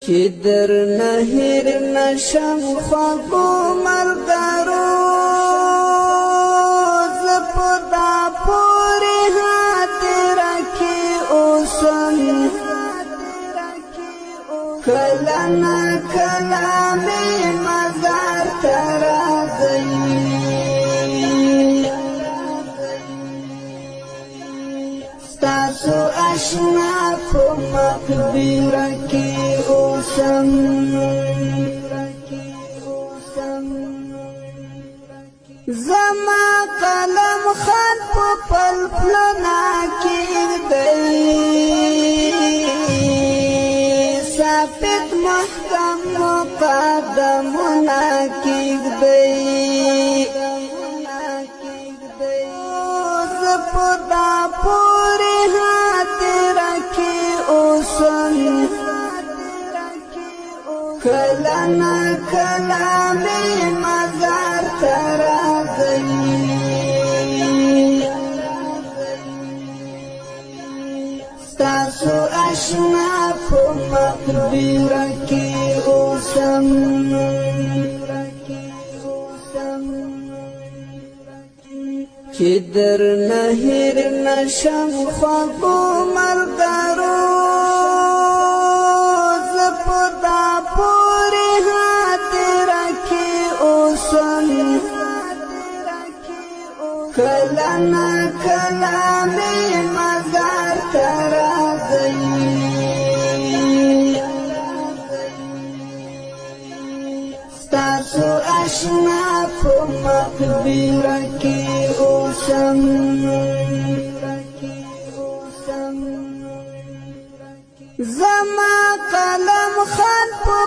چې در نه هېر نشم خوږو ملګرو زه په دا پورې خاطره کې اوسم کله نه کله مې مزار ته راځي ستاسو اشنا په مقبره کې اوسم زما قلم خط په پلپلونه کېږدی ثابت محکم مقدمونه کېږدی زه په دا پورې خاطره کې اوسم کله نه کله مې مزار ته راځي ستاسو اشنا په مقبره کې اوسم چې در نه هېر نشم خوږو ملګرو زه په دا پورې خاطره کې اوسم کله نه کله مې مزار ته راځي ستاسو اشنا په مقبره کې اوسم زما قلم خط په